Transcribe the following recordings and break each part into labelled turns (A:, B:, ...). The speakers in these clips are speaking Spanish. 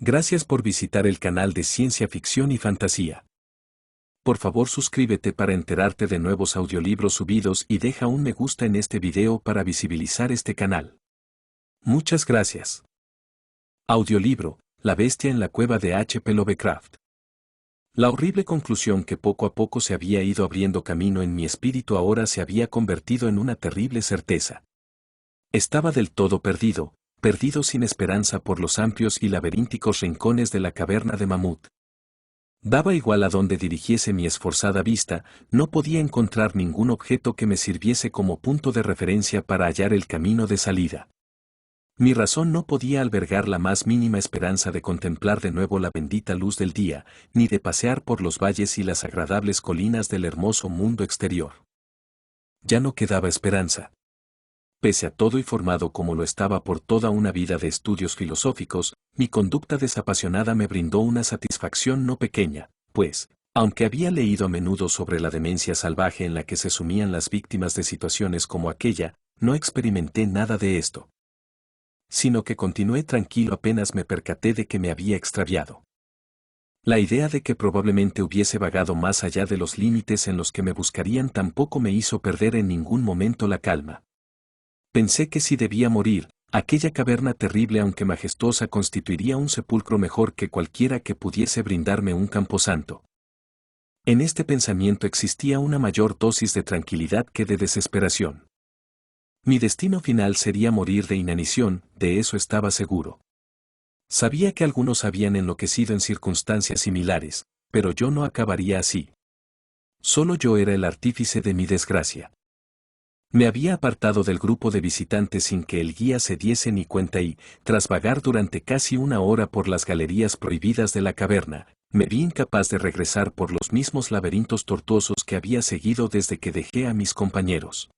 A: Gracias por visitar el canal de Ciencia Ficción y Fantasía. Por favor suscríbete para enterarte de nuevos audiolibros subidos y deja un me gusta en este video para visibilizar este canal. Muchas gracias. Audiolibro, La bestia en la cueva de H.P. Lovecraft. La horrible conclusión que poco a poco se había ido abriendo camino en mi espíritu ahora se había convertido en una terrible certeza. Estaba del todo perdido sin esperanza por los amplios y laberínticos rincones de la caverna de Mamut. Daba igual a dónde dirigiese mi esforzada vista, no podía encontrar ningún objeto que me sirviese como punto de referencia para hallar el camino de salida. Mi razón no podía albergar la más mínima esperanza de contemplar de nuevo la bendita luz del día, ni de pasear por los valles y las agradables colinas del hermoso mundo exterior. Ya no quedaba esperanza. Pese a todo y formado como lo estaba por toda una vida de estudios filosóficos, mi conducta desapasionada me brindó una satisfacción no pequeña, pues, aunque había leído a menudo sobre la demencia salvaje en la que se sumían las víctimas de situaciones como aquella, no experimenté nada de esto. Sino que continué tranquilo apenas me percaté de que me había extraviado. La idea de que probablemente hubiese vagado más allá de los límites en los que me buscarían tampoco me hizo perder en ningún momento la calma. Pensé que si debía morir, aquella caverna terrible aunque majestuosa constituiría un sepulcro mejor que cualquiera que pudiese brindarme un camposanto. En este pensamiento existía una mayor dosis de tranquilidad que de desesperación. Mi destino final sería morir de inanición, de eso estaba seguro. Sabía que algunos habían enloquecido en circunstancias similares, pero yo no acabaría así. Solo yo era el artífice de mi desgracia. Me había apartado del grupo de visitantes sin que el guía se diese ni cuenta y, tras vagar durante casi una hora por las galerías prohibidas de la caverna, me vi incapaz de regresar por los mismos laberintos tortuosos que había seguido desde que dejé a mis compañeros.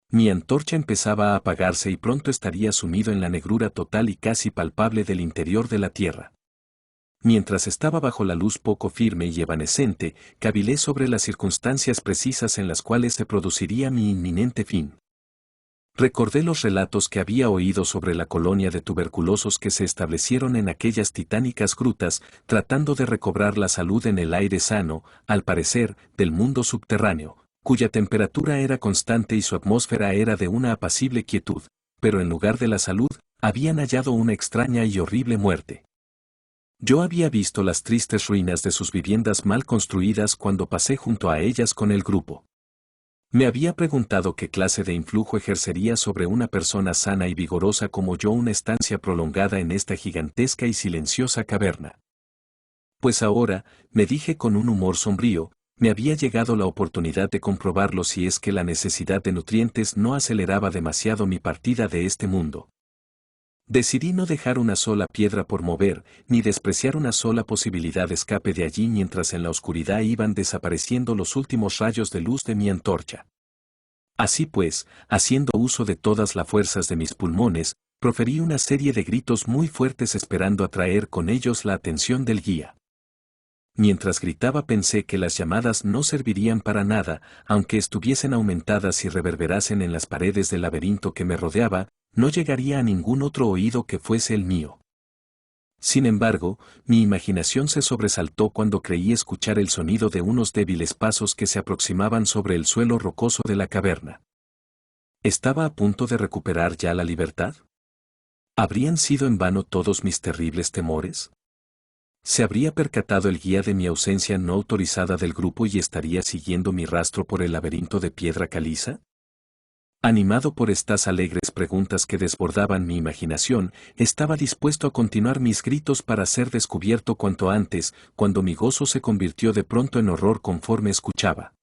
A: Mi antorcha empezaba a apagarse y pronto estaría sumido en la negrura total y casi palpable del interior de la tierra. Mientras estaba bajo la luz poco firme y evanescente, cavilé sobre las circunstancias precisas en las cuales se produciría mi inminente fin. Recordé los relatos que había oído sobre la colonia de tuberculosos que se establecieron en aquellas titánicas grutas, tratando de recobrar la salud en el aire sano, al parecer, del mundo subterráneo, cuya temperatura era constante y su atmósfera era de una apacible quietud, pero en lugar de la salud, habían hallado una extraña y horrible muerte. Yo había visto las tristes ruinas de sus viviendas mal construidas cuando pasé junto a ellas con el grupo. Me había preguntado qué clase de influjo ejercería sobre una persona sana y vigorosa como yo una estancia prolongada en esta gigantesca y silenciosa caverna. Pues ahora, me dije con un humor sombrío, me había llegado la oportunidad de comprobarlo si es que la necesidad de nutrientes no aceleraba demasiado mi partida de este mundo. Decidí no dejar una sola piedra por mover, ni despreciar una sola posibilidad de escape de allí mientras en la oscuridad iban desapareciendo los últimos rayos de luz de mi antorcha. Así pues, haciendo uso de todas las fuerzas de mis pulmones, proferí una serie de gritos muy fuertes esperando atraer con ellos la atención del guía. Mientras gritaba pensé que las llamadas no servirían para nada, aunque estuviesen aumentadas y reverberasen en las paredes del laberinto que me rodeaba, no llegaría a ningún otro oído que fuese el mío. Sin embargo, mi imaginación se sobresaltó cuando creí escuchar el sonido de unos débiles pasos que se aproximaban sobre el suelo rocoso de la caverna. ¿Estaba a punto de recuperar ya la libertad? ¿Habrían sido en vano todos mis terribles temores? ¿Se habría percatado el guía de mi ausencia no autorizada del grupo y estaría siguiendo mi rastro por el laberinto de piedra caliza? Animado por estas alegres preguntas que desbordaban mi imaginación, estaba dispuesto a continuar mis gritos para ser descubierto cuanto antes, cuando mi gozo se convirtió de pronto en horror conforme escuchaba.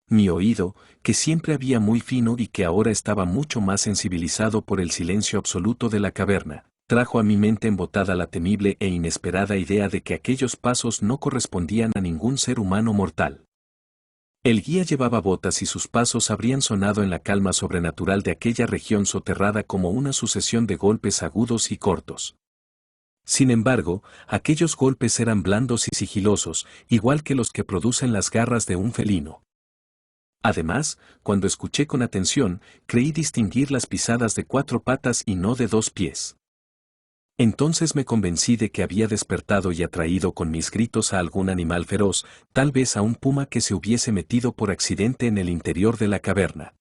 A: Mi oído, que siempre había muy fino y que ahora estaba mucho más sensibilizado por el silencio absoluto de la caverna, trajo a mi mente embotada la temible e inesperada idea de que aquellos pasos no correspondían a ningún ser humano mortal. El guía llevaba botas y sus pasos habrían sonado en la calma sobrenatural de aquella región soterrada como una sucesión de golpes agudos y cortos. Sin embargo, aquellos golpes eran blandos y sigilosos, igual que los que producen las garras de un felino. Además, cuando escuché con atención, creí distinguir las pisadas de 4 patas y no de 2 pies. Entonces me convencí de que había despertado y atraído con mis gritos a algún animal feroz, tal vez a un puma que se hubiese metido por accidente en el interior de la caverna.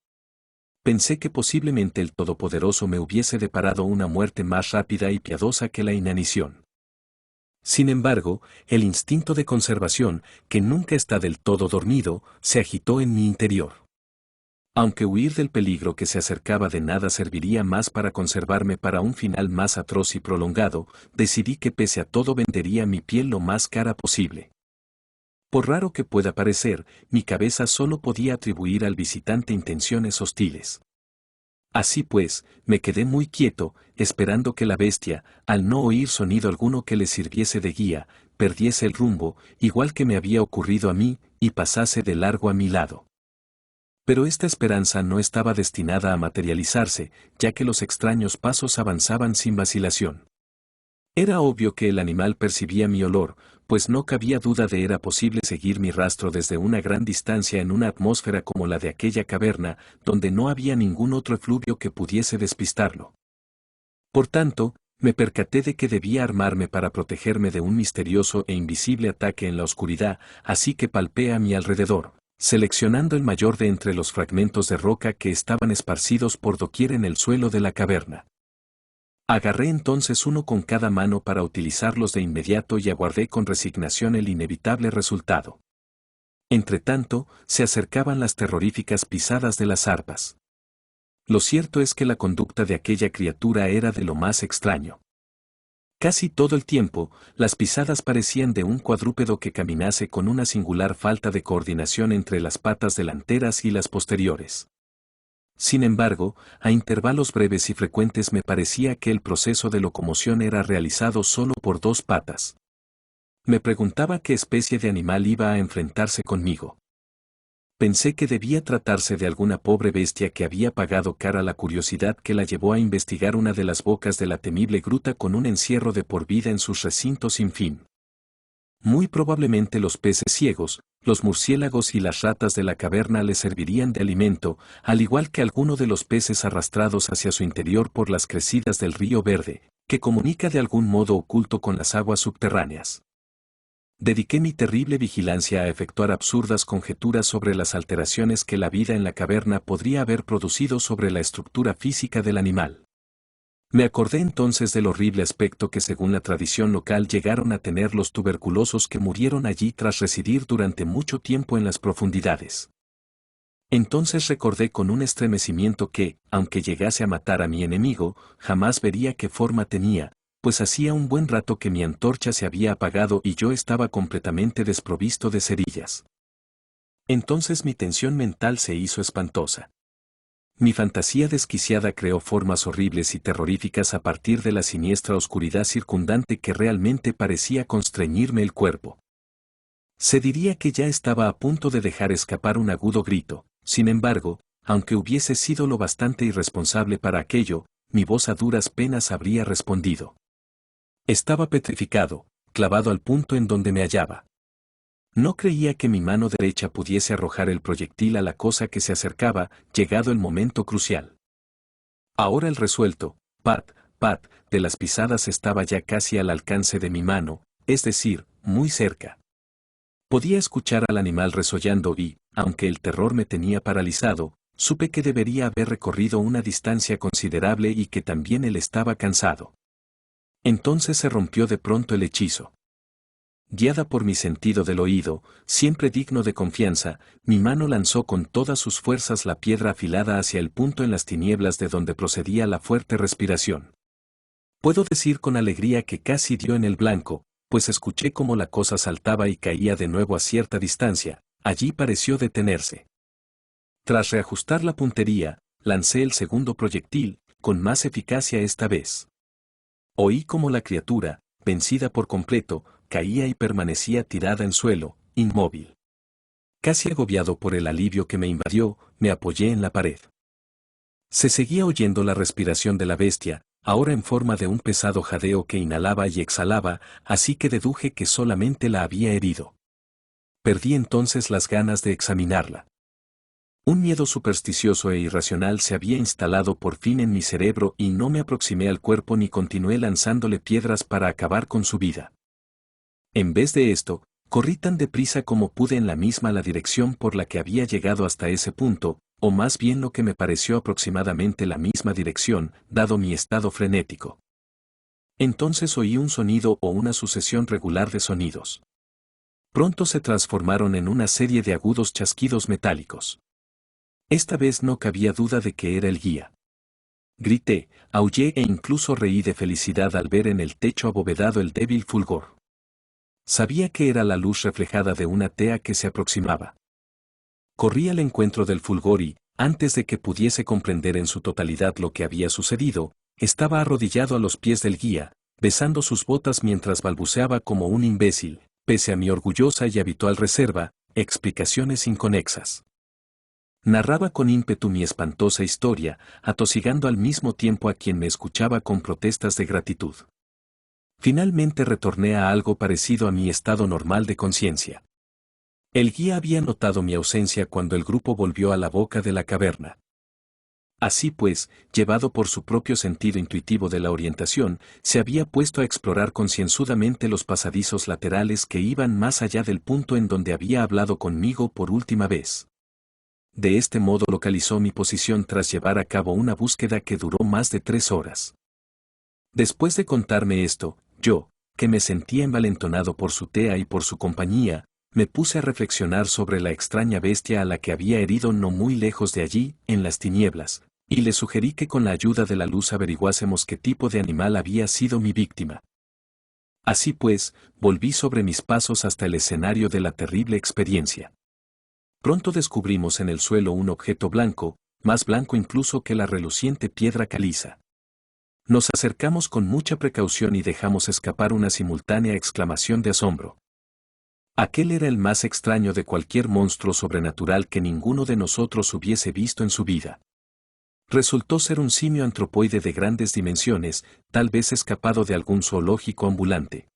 A: Pensé que posiblemente el Todopoderoso me hubiese deparado una muerte más rápida y piadosa que la inanición. Sin embargo, el instinto de conservación, que nunca está del todo dormido, se agitó en mi interior. Aunque huir del peligro que se acercaba de nada serviría más para conservarme para un final más atroz y prolongado, decidí que pese a todo vendería mi piel lo más cara posible. Por raro que pueda parecer, mi cabeza solo podía atribuir al visitante intenciones hostiles. Así pues, me quedé muy quieto, esperando que la bestia, al no oír sonido alguno que le sirviese de guía, perdiese el rumbo, igual que me había ocurrido a mí, y pasase de largo a mi lado. Pero esta esperanza no estaba destinada a materializarse, ya que los extraños pasos avanzaban sin vacilación. Era obvio que el animal percibía mi olor, pues no cabía duda de era posible seguir mi rastro desde una gran distancia en una atmósfera como la de aquella caverna, donde no había ningún otro efluvio que pudiese despistarlo. Por tanto, me percaté de que debía armarme para protegerme de un misterioso e invisible ataque en la oscuridad, así que palpé a mi alrededor, seleccionando el mayor de entre los fragmentos de roca que estaban esparcidos por doquier en el suelo de la caverna. Agarré entonces uno con cada mano para utilizarlos de inmediato y aguardé con resignación el inevitable resultado. Entretanto, se acercaban las terroríficas pisadas de las arpas. Lo cierto es que la conducta de aquella criatura era de lo más extraño. Casi todo el tiempo, las pisadas parecían de un cuadrúpedo que caminase con una singular falta de coordinación entre las patas delanteras y las posteriores. Sin embargo, a intervalos breves y frecuentes me parecía que el proceso de locomoción era realizado solo por dos patas. Me preguntaba qué especie de animal iba a enfrentarse conmigo. Pensé que debía tratarse de alguna pobre bestia que había pagado cara la curiosidad que la llevó a investigar una de las bocas de la temible gruta con un encierro de por vida en sus recintos sin fin. Muy probablemente los peces ciegos, los murciélagos y las ratas de la caverna le servirían de alimento, al igual que alguno de los peces arrastrados hacia su interior por las crecidas del río Verde, que comunica de algún modo oculto con las aguas subterráneas. Dediqué mi terrible vigilancia a efectuar absurdas conjeturas sobre las alteraciones que la vida en la caverna podría haber producido sobre la estructura física del animal. Me acordé entonces del horrible aspecto que según la tradición local llegaron a tener los tuberculosos que murieron allí tras residir durante mucho tiempo en las profundidades. Entonces recordé con un estremecimiento que, aunque llegase a matar a mi enemigo, jamás vería qué forma tenía, pues hacía un buen rato que mi antorcha se había apagado y yo estaba completamente desprovisto de cerillas. Entonces mi tensión mental se hizo espantosa. Mi fantasía desquiciada creó formas horribles y terroríficas a partir de la siniestra oscuridad circundante que realmente parecía constreñirme el cuerpo. Se diría que ya estaba a punto de dejar escapar un agudo grito, sin embargo, aunque hubiese sido lo bastante irresponsable para aquello, mi voz a duras penas habría respondido. Estaba petrificado, clavado al punto en donde me hallaba. No creía que mi mano derecha pudiese arrojar el proyectil a la cosa que se acercaba, llegado el momento crucial. Ahora el resuelto, pat, pat, de las pisadas estaba ya casi al alcance de mi mano, es decir, muy cerca. Podía escuchar al animal resollando y, aunque el terror me tenía paralizado, supe que debería haber recorrido una distancia considerable y que también él estaba cansado. Entonces se rompió de pronto el hechizo. Guiada por mi sentido del oído, siempre digno de confianza, mi mano lanzó con todas sus fuerzas la piedra afilada hacia el punto en las tinieblas de donde procedía la fuerte respiración. Puedo decir con alegría que casi dio en el blanco, pues escuché cómo la cosa saltaba y caía de nuevo a cierta distancia, allí pareció detenerse. Tras reajustar la puntería, lancé el segundo proyectil, con más eficacia esta vez. Oí como la criatura, vencida por completo, caía y permanecía tirada en suelo, inmóvil. Casi agobiado por el alivio que me invadió, me apoyé en la pared. Se seguía oyendo la respiración de la bestia, ahora en forma de un pesado jadeo que inhalaba y exhalaba, así que deduje que solamente la había herido. Perdí entonces las ganas de examinarla. Un miedo supersticioso e irracional se había instalado por fin en mi cerebro y no me aproximé al cuerpo ni continué lanzándole piedras para acabar con su vida. En vez de esto, corrí tan deprisa como pude en la dirección por la que había llegado hasta ese punto, o más bien lo que me pareció aproximadamente la misma dirección, dado mi estado frenético. Entonces oí un sonido o una sucesión regular de sonidos. Pronto se transformaron en una serie de agudos chasquidos metálicos. Esta vez no cabía duda de que era el guía. Grité, aullé e incluso reí de felicidad al ver en el techo abovedado el débil fulgor. Sabía que era la luz reflejada de una tea que se aproximaba. Corrí al encuentro del fulgor y, antes de que pudiese comprender en su totalidad lo que había sucedido, estaba arrodillado a los pies del guía, besando sus botas mientras balbuceaba como un imbécil, pese a mi orgullosa y habitual reserva, explicaciones inconexas. Narraba con ímpetu mi espantosa historia, atosigando al mismo tiempo a quien me escuchaba con protestas de gratitud. Finalmente retorné a algo parecido a mi estado normal de conciencia. El guía había notado mi ausencia cuando el grupo volvió a la boca de la caverna. Así pues, llevado por su propio sentido intuitivo de la orientación, se había puesto a explorar concienzudamente los pasadizos laterales que iban más allá del punto en donde había hablado conmigo por última vez. De este modo localizó mi posición tras llevar a cabo una búsqueda que duró más de 3 horas. Después de contarme esto, yo, que me sentía envalentonado por su tea y por su compañía, me puse a reflexionar sobre la extraña bestia a la que había herido no muy lejos de allí, en las tinieblas, y le sugerí que con la ayuda de la luz averiguásemos qué tipo de animal había sido mi víctima. Así pues, volví sobre mis pasos hasta el escenario de la terrible experiencia. Pronto descubrimos en el suelo un objeto blanco, más blanco incluso que la reluciente piedra caliza. Nos acercamos con mucha precaución y dejamos escapar una simultánea exclamación de asombro. Aquel era el más extraño de cualquier monstruo sobrenatural que ninguno de nosotros hubiese visto en su vida. Resultó ser un simio antropoide de grandes dimensiones, tal vez escapado de algún zoológico ambulante.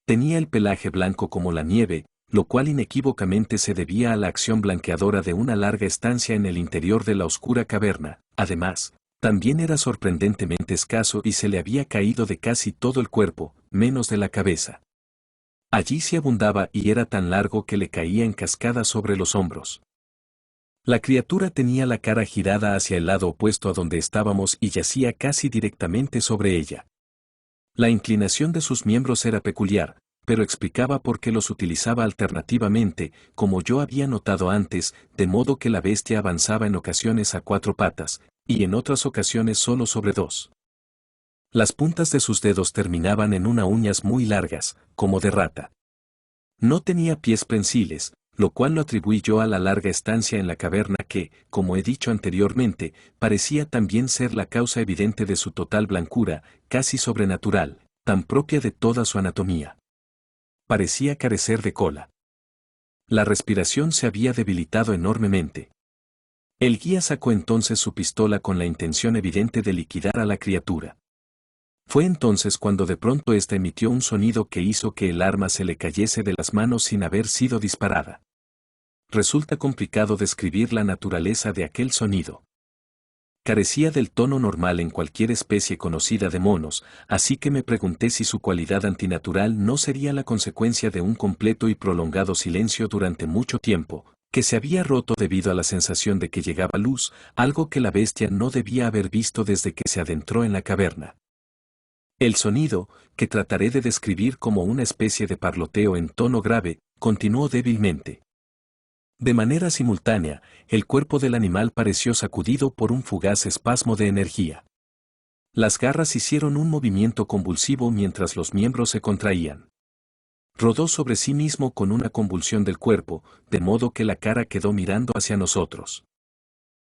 A: Tenía el pelaje blanco como la nieve, lo cual inequívocamente se debía a la acción blanqueadora de una larga estancia en el interior de la oscura caverna. Además, también era sorprendentemente escaso y se le había caído de casi todo el cuerpo, menos de la cabeza. Allí se abundaba y era tan largo que le caía en cascada sobre los hombros. La criatura tenía la cara girada hacia el lado opuesto a donde estábamos y yacía casi directamente sobre ella. La inclinación de sus miembros era peculiar, pero explicaba por qué los utilizaba alternativamente, como yo había notado antes, de modo que la bestia avanzaba en ocasiones a 4 patas, y en otras ocasiones solo sobre 2. Las puntas de sus dedos terminaban en uñas muy largas, como de rata. No tenía pies prensiles, lo cual lo atribuí yo a la larga estancia en la caverna que, como he dicho anteriormente, parecía también ser la causa evidente de su total blancura, casi sobrenatural, tan propia de toda su anatomía. Parecía carecer de cola. La respiración se había debilitado enormemente. El guía sacó entonces su pistola con la intención evidente de liquidar a la criatura. Fue entonces cuando de pronto ésta emitió un sonido que hizo que el arma se le cayese de las manos sin haber sido disparada. Resulta complicado describir la naturaleza de aquel sonido. Carecía del tono normal en cualquier especie conocida de monos, así que me pregunté si su cualidad antinatural no sería la consecuencia de un completo y prolongado silencio durante mucho tiempo, que se había roto debido a la sensación de que llegaba luz, algo que la bestia no debía haber visto desde que se adentró en la caverna. El sonido, que trataré de describir como una especie de parloteo en tono grave, continuó débilmente. De manera simultánea, el cuerpo del animal pareció sacudido por un fugaz espasmo de energía. Las garras hicieron un movimiento convulsivo mientras los miembros se contraían. Rodó sobre sí mismo con una convulsión del cuerpo, de modo que la cara quedó mirando hacia nosotros.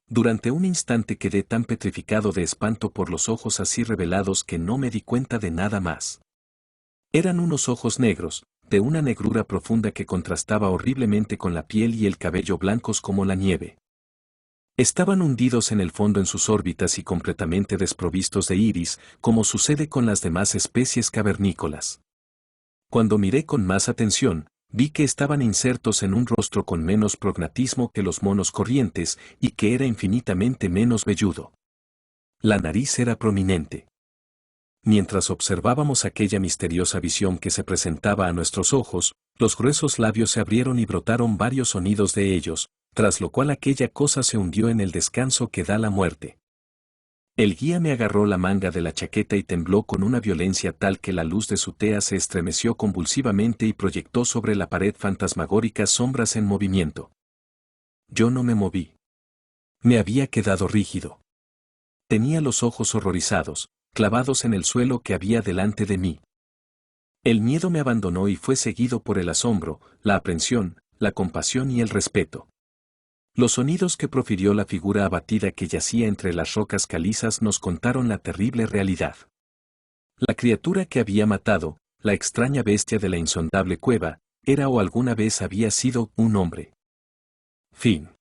A: Durante un instante quedé tan petrificado de espanto por los ojos así revelados que no me di cuenta de nada más. Eran unos ojos negros, de una negrura profunda que contrastaba horriblemente con la piel y el cabello blancos como la nieve. Estaban hundidos en el fondo en sus órbitas y completamente desprovistos de iris, como sucede con las demás especies cavernícolas. Cuando miré con más atención, Vi que estaban insertos en un rostro con menos prognatismo que los monos corrientes y que era infinitamente menos velludo. La nariz era prominente. Mientras observábamos aquella misteriosa visión que se presentaba a nuestros ojos, los gruesos labios se abrieron y brotaron varios sonidos de ellos, tras lo cual aquella cosa se hundió en el descanso que da la muerte. El guía me agarró la manga de la chaqueta y tembló con una violencia tal que la luz de su tea se estremeció convulsivamente y proyectó sobre la pared fantasmagóricas sombras en movimiento. Yo no me moví. Me había quedado rígido. Tenía los ojos horrorizados, clavados en el suelo que había delante de mí. El miedo me abandonó y fue seguido por el asombro, la aprensión, la compasión y el respeto. Los sonidos que profirió la figura abatida que yacía entre las rocas calizas nos contaron la terrible realidad. La criatura que había matado, la extraña bestia de la insondable cueva, era o alguna vez había sido un hombre. Fin.